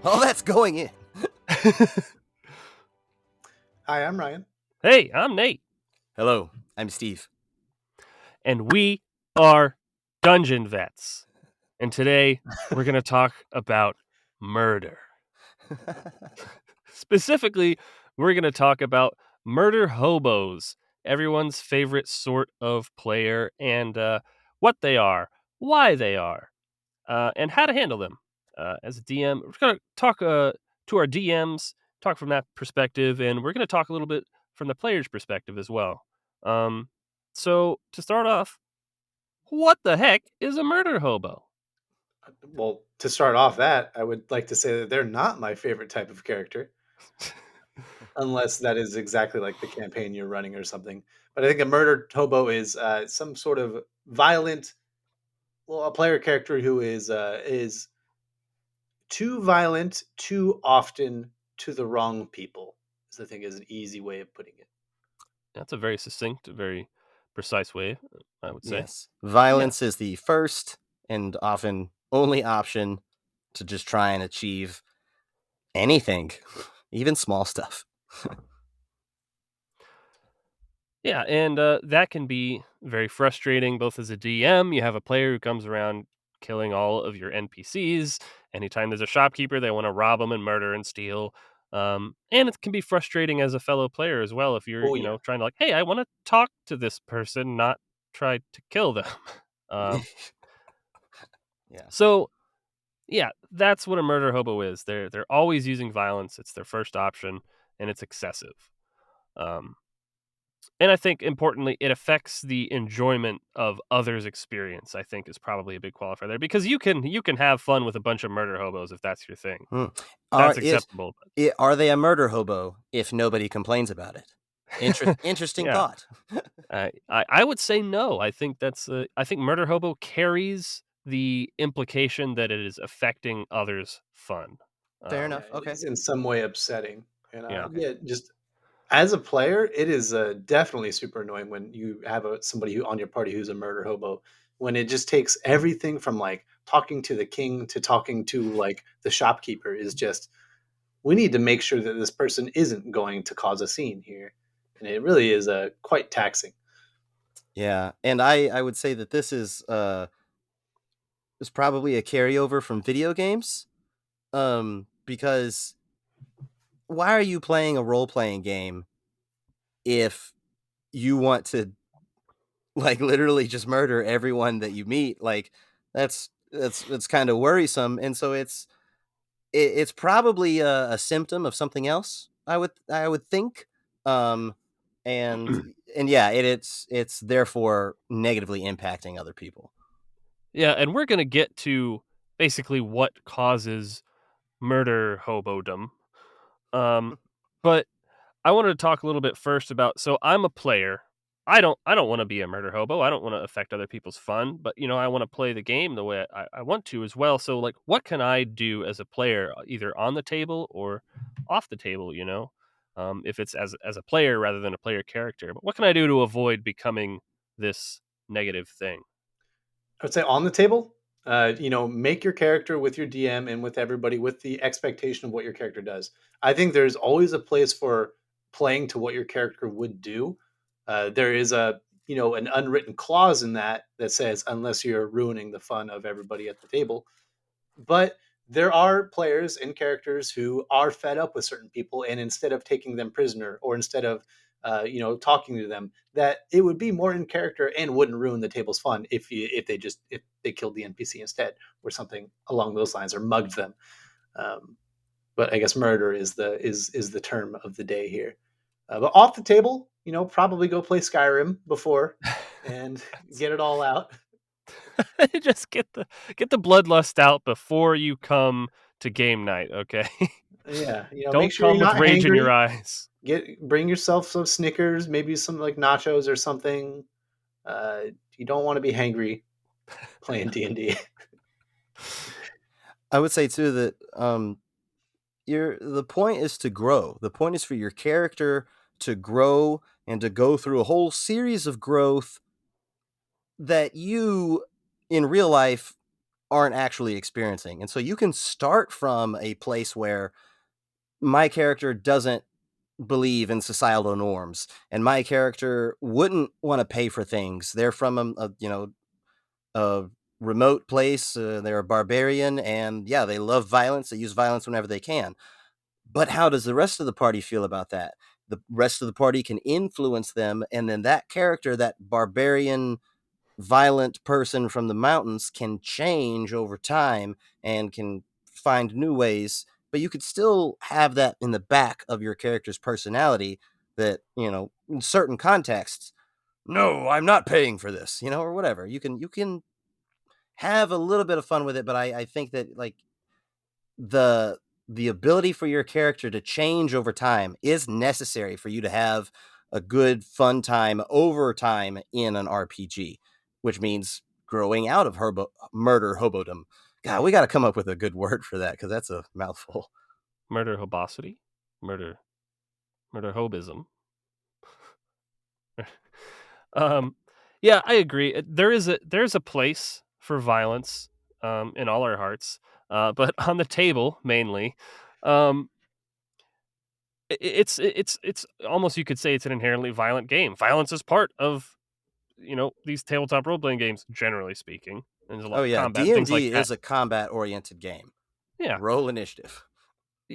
All that's going in. Hi, I'm Ryan. Hey, I'm Nate, Hello, I'm Steve. and we are Dungeon Vets. And today we're going to talk about murder. Specifically, we're going to talk about murder hobos, everyone's favorite sort of player, and what they are, why they are, and how to handle them. As a DM, we're going to talk to our DMs, talk from that perspective, and we're going to talk a little bit from the player's perspective as well. So, to start off, what the heck is a murder hobo? Well, to start off that, I would like to say that they're not my favorite type of character, unless that is exactly like the campaign you're running or something. But I think a murder hobo is some sort of violent, well, a player character who is too violent too often to the wrong people. Is I think is an easy way of putting it. That's a very succinct, very precise way, I would say. Yes, violence is the first and often only option to just try and achieve anything, even small stuff. Yeah, and that can be very frustrating both as a DM. You have a player who comes around killing all of your NPCs. Anytime there's a shopkeeper, they want to rob them and murder and steal. And it can be frustrating as a fellow player as well if you're, Oh yeah, trying to like, hey, I want to talk to this person, not try to kill them. um, Yeah. so yeah, that's what a murder hobo is. They're always using violence. It's their first option, and it's excessive. Um, And I think importantly, it affects the enjoyment of others' experience, I think is probably a big qualifier there because you can have fun with a bunch of murder hobos if that's your thing. Hmm. That's acceptable. Are they a murder hobo if nobody complains about it? Interesting Yeah. thought. I would say no. I think I think murder hobo carries the implication that it is affecting others' fun. Fair yeah, enough. it Okay. is in some way upsetting, and Yeah. yeah, just as a player, it is definitely super annoying when you have somebody who on your party who's a murder hobo. When it just takes everything from like talking to the king to talking to like the shopkeeper is just we need to make sure that this person isn't going to cause a scene here, and it really is quite taxing. Yeah, and I would say that this is probably a carryover from video games. Because why are you playing a role playing game if you want to like literally just murder everyone that you meet? Like that's kind of worrisome, and so it's probably a symptom of something else. I would think, um, and and yeah, it's therefore negatively impacting other people. Yeah, and we're gonna get to basically what causes murder hobodom. Um, but I wanted to talk a little bit first about so I'm a player. I don't want to be a murder hobo. I don't want to affect other people's fun, but I want to play the game the way I want to as well. So like what can I do as a player either on the table or off the table. If it's as a player rather than a player character. But what can I do to avoid becoming this negative thing? I would say on the table, make your character with your DM and with everybody with the expectation of what your character does. I think there's always a place for playing to what your character would do. There is an unwritten clause in that says unless you're ruining the fun of everybody at the table. But there are players and characters who are fed up with certain people, and instead of taking them prisoner or instead of talking to them, that it would be more in character and wouldn't ruin the table's fun if they killed the NPC instead or something along those lines or mugged them. Um, but I guess murder is the term of the day here. But off the table, probably go play Skyrim before and get it all out. Just get the bloodlust out before you come to game night, okay? Yeah, make Don't sure you're come with not rage in your hangry. eyes. Bring yourself some Snickers, maybe some like nachos or something. Uh, you don't want to be hangry playing D&D. I would say too that the point is to grow. The point is for your character to grow and to go through a whole series of growth that you in real life aren't actually experiencing. And so you can start from a place where my character doesn't believe in societal norms and my character wouldn't want to pay for things. They're from a remote place. They're a barbarian, and yeah, they love violence. They use violence whenever they can. But how does the rest of the party feel about that? The rest of the party can influence them, and then that character, that barbarian, violent person from the mountains, can change over time and can find new ways. But you could still have that in the back of your character's personality that, in certain contexts, no, I'm not paying for this, or whatever. You can have a little bit of fun with it, but I think that like the the ability for your character to change over time is necessary for you to have a good fun time over time in an RPG, which means growing out of murder hobodom. God, we got to come up with a good word for that because that's a mouthful. Murder hobosity, murder murder hobism. Um, yeah, I agree. There's a place for violence in all our hearts, but on the table mainly, um, it's almost you could say it's an inherently violent game. Violence is part of these tabletop role playing games, generally speaking. And there's a lot Oh of yeah, combat and things like D&D that. is a combat oriented game. Yeah, Roll initiative.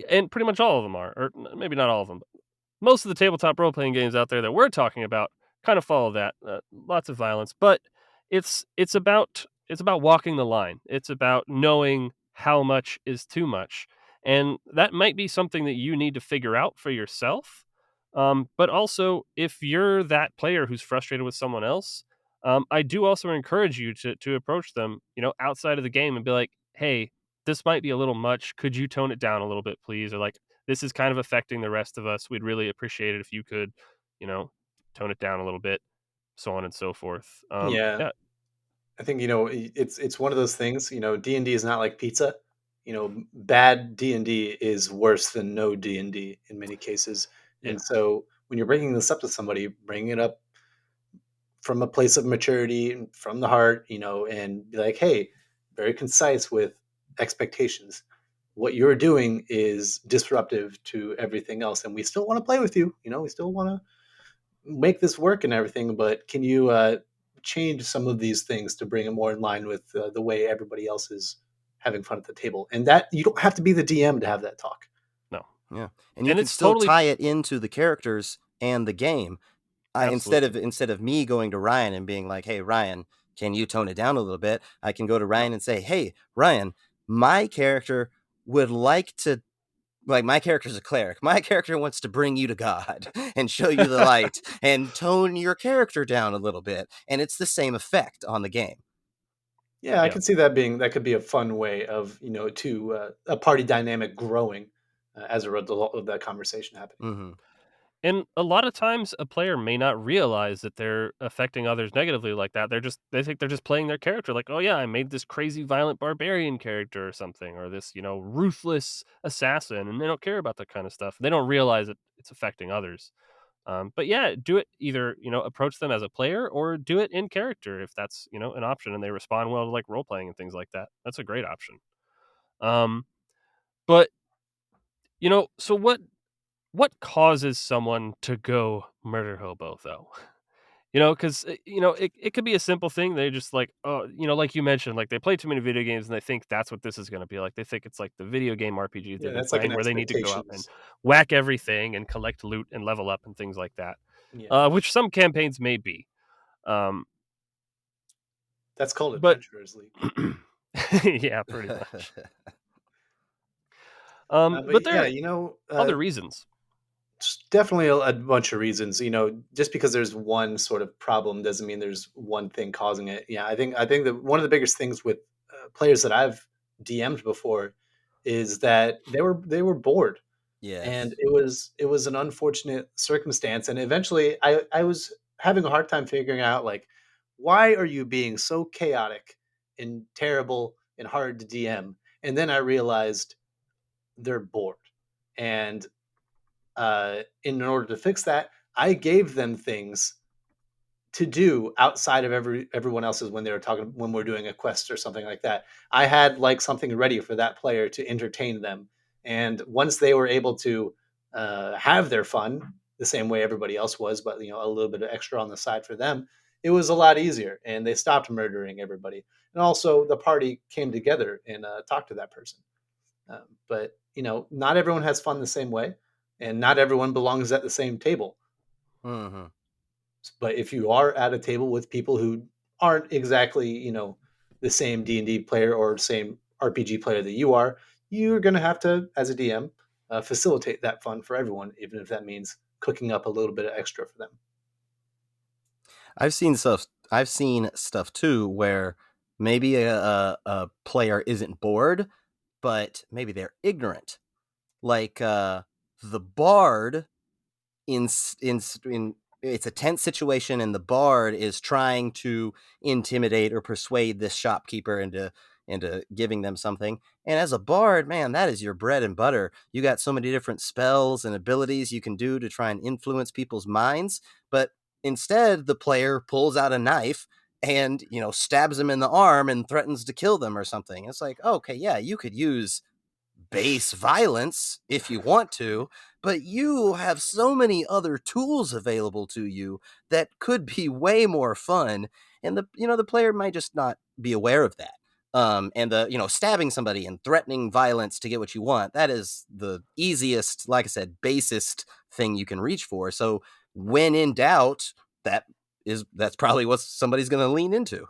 and pretty much all of them are, or maybe not all of them. Most of the tabletop role playing games out there that we're talking about kind of follow that. Lots of violence, but it's about walking the line. It's about knowing how much is too much, and that might be something that you need to figure out for yourself. But also, if you're that player who's frustrated with someone else, I do also encourage you to approach them, outside of the game and be like, "Hey, this might be a little much. Could you tone it down a little bit, please?" Or like, this is kind of affecting the rest of us. We'd really appreciate it if you could, you know, tone it down a little bit, so on and so forth. Yeah. Yeah, I think, it's one of those things, D&D is not like pizza. Bad D&D is worse than no D&D in many cases. yeah, And so when you're bringing this up to somebody, bring it up from a place of maturity and from the heart, and be like, "Hey, very concise with expectations. What you're doing is disruptive to everything else, and we still want to play with you. We still want to make this work and everything, but can you change some of these things to bring it more in line with the way everybody else is having fun at the table?" And that you don't have to be the DM to have that talk. no, Yeah. And you and can it's still totally tie it into the characters and the game. I instead absolutely of instead of me going to Ryan and being like, "Hey Ryan, can you tone it down a little bit?" I can go to No. Ryan and say, "Hey Ryan, my character would like to like my character's a cleric. My character wants to bring you to God and show you the light and tone your character down a little bit." And it's the same effect on the game. Yeah, I yeah. can see that could be a fun way of to a party dynamic growing as a result of that conversation happening. Mhm. And a lot of times a player may not realize that they're affecting others negatively like that. They think they're just playing their character like, "Oh yeah, I made this crazy violent barbarian character or something or this, ruthless assassin," and they don't care about that kind of stuff. They don't realize that it's affecting others. But yeah, do it either, approach them as a player or do it in character if that's, an option and they respond well to like role playing and things like that. That's a great option. Um, but so what causes someone to go murder hobo though? Because it could be a simple thing. They just like, oh, like you mentioned, like they play too many video games and they think that's what this is going to be like. They think it's like the video game RPGs Yeah, they've been that's like an playing where they need to go out and expectations. whack everything and collect loot and level up and things like that. Yeah, Which some campaigns may be. Um, that's called but Adventurers League. yeah, pretty much. But But there yeah, are other reasons. definitely a bunch of reasons. Just because there's one sort of problem doesn't mean there's one thing causing it. Yeah, I think that one of the biggest things with players that I've DM'd before is that they were bored, and Yes. it was an unfortunate circumstance. And eventually, I was having a hard time figuring out, like, why are you being so chaotic and terrible and hard to DM? And then I realized they're bored, and in order to fix that, I gave them things to do outside of everyone else's when they were talking when we're doing a quest or something like that. I had like something ready for that player to entertain them, and once they were able to have their fun the same way everybody else was, but you know a little bit of extra on the side for them, it was a lot easier, and they stopped murdering everybody, and also the party came together and talked to that person. But you know, not everyone has fun the same way, and not everyone belongs at the same table. Mhm. But if you are at a table with people who aren't exactly, you know, the same D&D player or same RPG player that you are, you're going to have to, as a DM, facilitate that fun for everyone, even if that means cooking up a little bit of extra for them. I've seen stuff too where maybe a player isn't bored, but maybe they're ignorant. Like the bard in it's a tense situation and the bard is trying to intimidate or persuade this shopkeeper into giving them something. And as a bard, man, that is your bread and butter. You got so many different spells and abilities you can do to try and influence people's minds, but instead the player pulls out a knife and, you know, stabs them in the arm and threatens to kill them or something. It's like, okay, yeah, you could use base violence if you want to, but you have so many other tools available to you that could be way more fun. And the player might just not be aware of that. And stabbing somebody and threatening violence to get what you want, that is the easiest, like I said, basest thing you can reach for. So when in doubt, that's probably what somebody's going to lean into.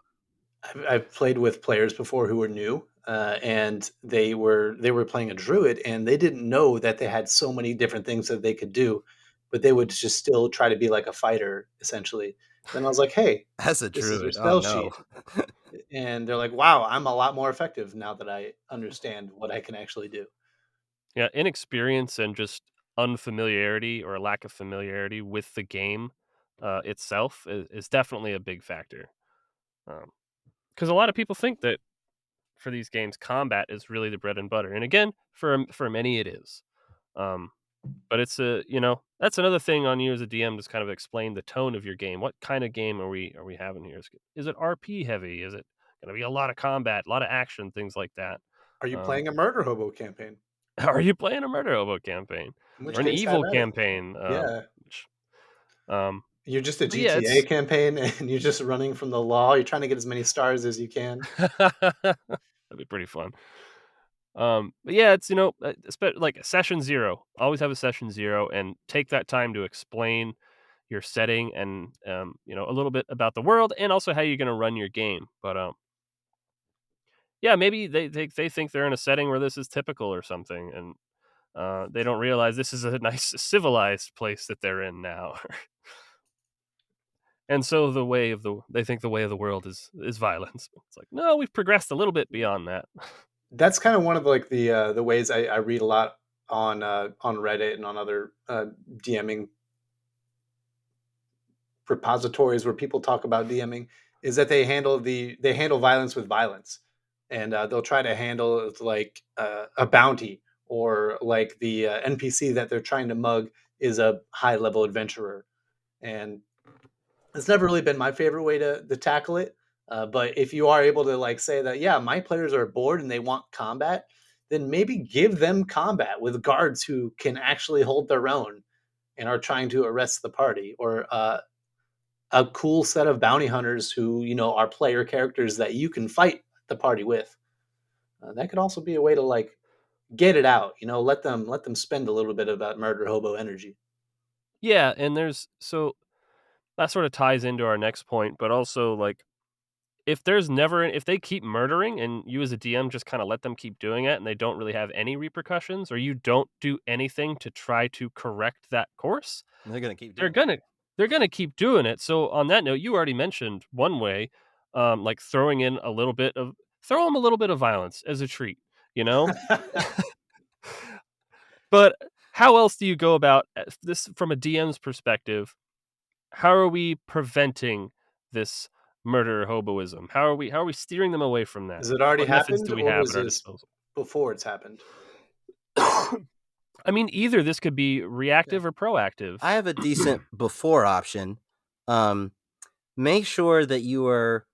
I've played with players before who were new, and they were playing a druid, and they didn't know that they had so many different things that they could do, but they would just still try to be like a fighter, essentially. Then I was like, "Hey, As a this is your druid, oh spell no. sheet," and they're like, "Wow, I'm a lot more effective now that I understand what I can actually do." Yeah, inexperience and just unfamiliarity or a lack of familiarity with the game itself is definitely a big factor. Because a lot of people think that for these games, combat is really the bread and butter, and again, for many it is. Um, but it's that's another thing on you as a DM to kind of explain the tone of your game. What kind of game are we having here? Is it RP heavy? Is it going to be a lot of combat, a lot of action, things like that? Are you Um, playing a murder hobo campaign? are you playing a murder hobo campaign In or which an case, have evil at it. campaign? Yeah. Which, um, You're just a but yeah, GTA it's campaign and you're just running from the law. You're trying to get as many stars as you can. that'd be pretty fun. But yeah, it's like session zero. Always have a session zero and take that time to explain your setting and a little bit about the world and also how you're going to run your game. But yeah, maybe they think they're in a setting where this is typical or something, and they don't realize this is a nice civilized place that they're in now. And so they think the way of the world is violence. It's like, no, we've progressed a little bit beyond that. That's kind of one of like the ways I read a lot on Reddit and on other DMing repositories where people talk about DMing is that they handle violence with violence, and they'll try to handle it like a bounty or like the NPC that they're trying to mug is a high level adventurer, and it's never really been my favorite way to tackle it. But if you are able to like say that, yeah, my players are bored and they want combat, then maybe give them combat with guards who can actually hold their own and are trying to arrest the party, or a cool set of bounty hunters who are player characters that you can fight the party with. That could also be a way to like get it out. Let them spend a little bit of that murder hobo energy. Yeah, and that sort of ties into our next point, but also like if they keep murdering and you as a DM just kind of let them keep doing it and they don't really have any repercussions or you don't do anything to try to correct that course, They're going to keep they're doing it. gonna they're gonna keep doing it. So on that note, you already mentioned one way, like throw them a little bit of violence as a treat, you know. But how else do you go about this from a DM's perspective? How are we preventing this murder hoboism? How are we steering them away from that? Has it already What methods happened, do we or have was at our this disposal? before it's happened? I mean, either this could be Yeah. reactive or proactive. I have a decent before option. Um, make sure that you are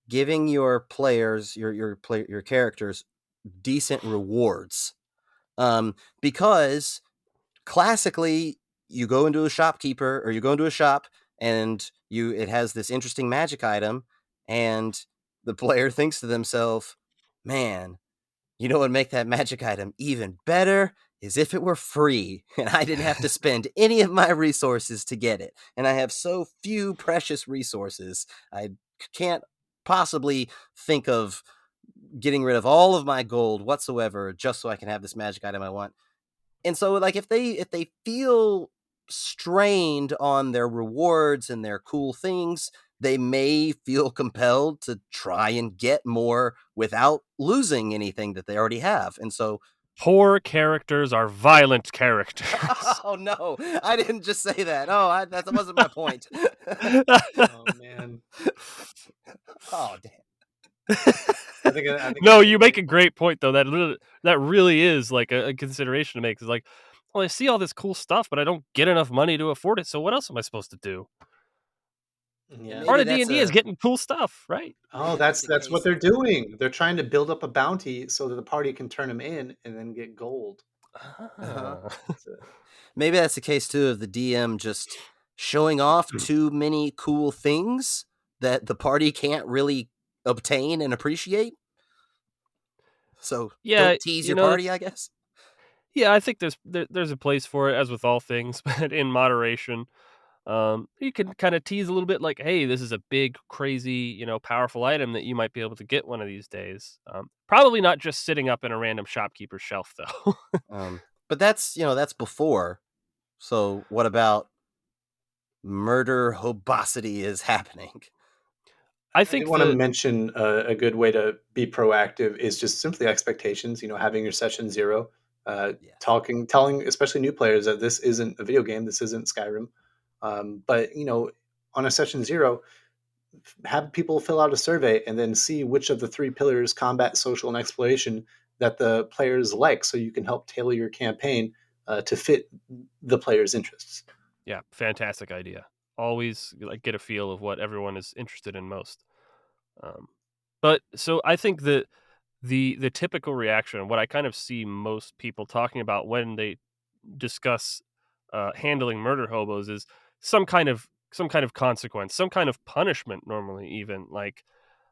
giving your players, your characters, decent rewards. Because classically, you go into a shopkeeper or you go into a shop and it has this interesting magic item, and the player thinks to themselves, "Man, you know what would make that magic item even better is if it were free and I didn't have to spend any of my resources to get it. And I have so few precious resources. I can't possibly think of getting rid of all of my gold whatsoever just so I can have this magic item I want." And so like if they feel strained on their rewards and their cool things, they may feel compelled to try and get more without losing anything that they already have. And so Poor characters are violent characters. oh no, I didn't just say that. Oh, that wasn't my point. Oh man, Oh damn. I think No, that's a you make great a point. great point though. That really is like a consideration to make. It's like, well, I see all this cool stuff, but I don't get enough money to afford it. So what else am I supposed to do? And Yeah. Part maybe of D that's and D is a getting cool stuff, right? Oh, maybe that's a that's what case they're of doing. They're trying to build up a bounty so that the party can turn them in and then get gold. uh-huh. Ah. So, Maybe that's the case too of the DM just showing off too many cool things that the party can't really obtain and appreciate. So Yeah, don't tease you your know, party, it's I guess. yeah. I think there's a place for it, as with all things, but in moderation. You can kind of tease a little bit, like, "Hey, this is a big, crazy, powerful item that you might be able to get one of these days." Probably not just sitting up in a random shopkeeper's shelf, though. But that's before. So what about murder hobosity is happening? I I did think want to that mention a good way to be proactive is just simply expectations. You know, having your session zero, Yes. telling especially new players that this isn't a video game, this isn't Skyrim. But you know, on a session zero, have people fill out a survey and then see which of the three pillars, combat, social, and exploration, that the players like, so you can help tailor your campaign to fit the players' interests. yeah, fantastic idea. Always like get a feel of what everyone is interested in most. Um, but so I think that the typical reaction, what I kind of see most people talking about when they discuss handling murder hobos, is some kind of consequence, some kind of punishment. Normally, even like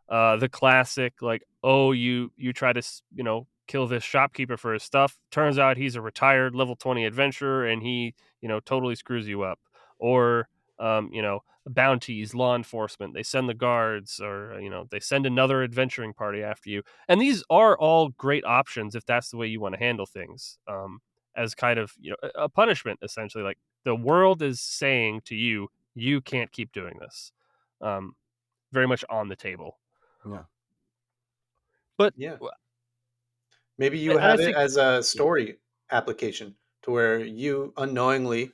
the classic, like, oh, you try to kill this shopkeeper for his stuff. Turns out he's a retired level 20 adventurer, and he totally screws you up. Or bounties, law enforcement, they send the guards, or they send another adventuring party after you. And these are all great options if that's the way you want to handle things, as kind of a punishment, essentially. Like, the world is saying to you, you can't keep doing this. um, very much on the table. Yeah. But Yeah. w Maybe you and I have it think as a Yeah. story application to where you unknowingly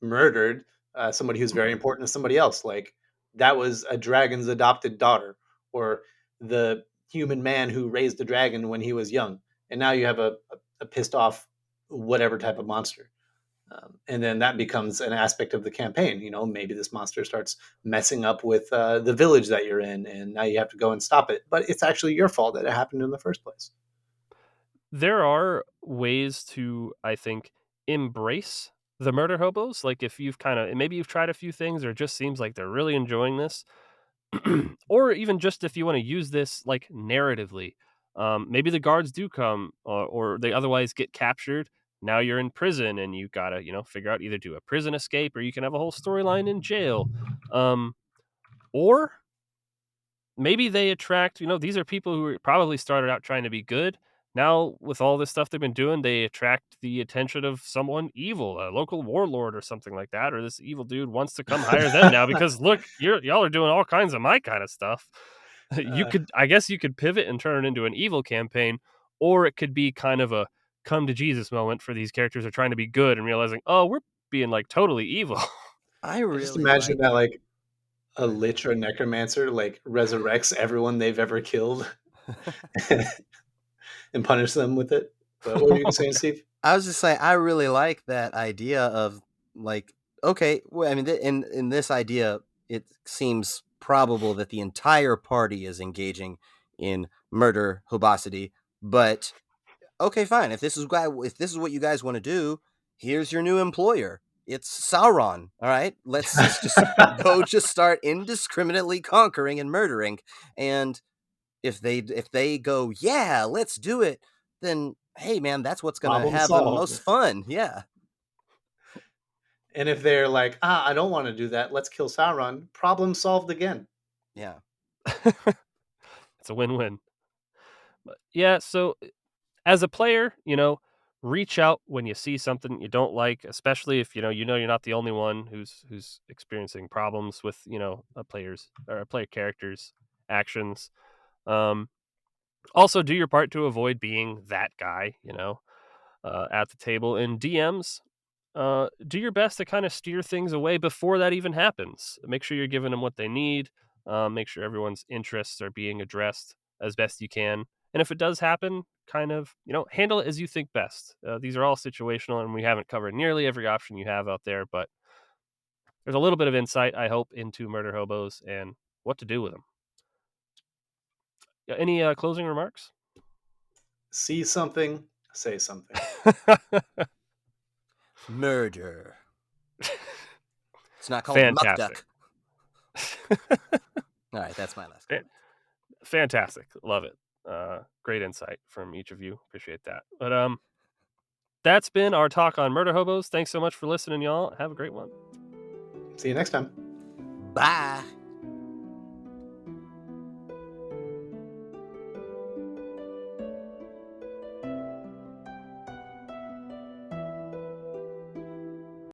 murdered somebody who's very important to somebody else. Like that was a dragon's adopted daughter, or the human man who raised the dragon when he was young. And now you have a pissed off, whatever type of monster. And then that becomes an aspect of the campaign. You know, maybe this monster starts messing up with the village that you're in, and now you have to go and stop it. But it's actually your fault that it happened in the first place. there are ways to, I think, embrace the murder hobos. Like, if you've kinda maybe you've tried a few things, or it just seems like they're really enjoying this, or even just if you wanna use this, like, narratively. Maybe the guards do come, or they otherwise get captured. Now you're in prison, and you gotta, figure out, either do a prison escape, or you can have a whole storyline in jail. Um, or maybe they attract, these are people who probably started out trying to be good. Now, with all this stuff they've been doing, they attract the attention of someone evil, a local warlord or something like that. Or this evil dude wants to come hire them now because, look, y'all are doing all kinds of my kind of stuff. Uh, I guess you could pivot and turn it into an evil campaign, or it could be kind of a come to Jesus moment for these characters who are trying to be good and realizing, oh, we're being like totally evil. I I just really imagine like that like a Go ahead. lich or necromancer like resurrects everyone they've ever killed and punish them with it. But what were you saying, Steve? I was just saying, I really like that idea of like, okay, well, I mean, in this idea, it seems probable that the entire party is engaging in murder hobosity. But okay, fine. If this is what you guys want to do, here's your new employer. It's Sauron. All right, let's just go, just start indiscriminately conquering and murdering. And if they go, yeah, let's do it, then hey, man, that's what's gonna Problem have the solved. most fun. Yeah, And if they're like, I don't want to do that, let's kill Sauron, problem solved again. yeah. It's a win-win. But yeah, so as a player, reach out when you see something you don't like, especially if you know you're not the only one who's experiencing problems with a player's or a player character's actions. Um, Also, do your part to avoid being that guy, at the table. In DMs, do your best to kind of steer things away before that even happens. Make sure you're giving them what they need. Make sure everyone's interests are being addressed as best you can. And if it does happen, kind of, handle it as you think best. These are all situational, and we haven't covered nearly every option you have out there, but there's a little bit of insight, I hope, into murder hobos and what to do with them. Yeah, any closing remarks? See something, say something. Murder. It's not called muck Fantastic. duck. All right, that's my last Fan- comment. Fantastic. Love it. Great insight from each of you. Appreciate that. But that's been our talk on murder hobos. Thanks so much for listening, y'all. Have a great one. See you next time. Bye.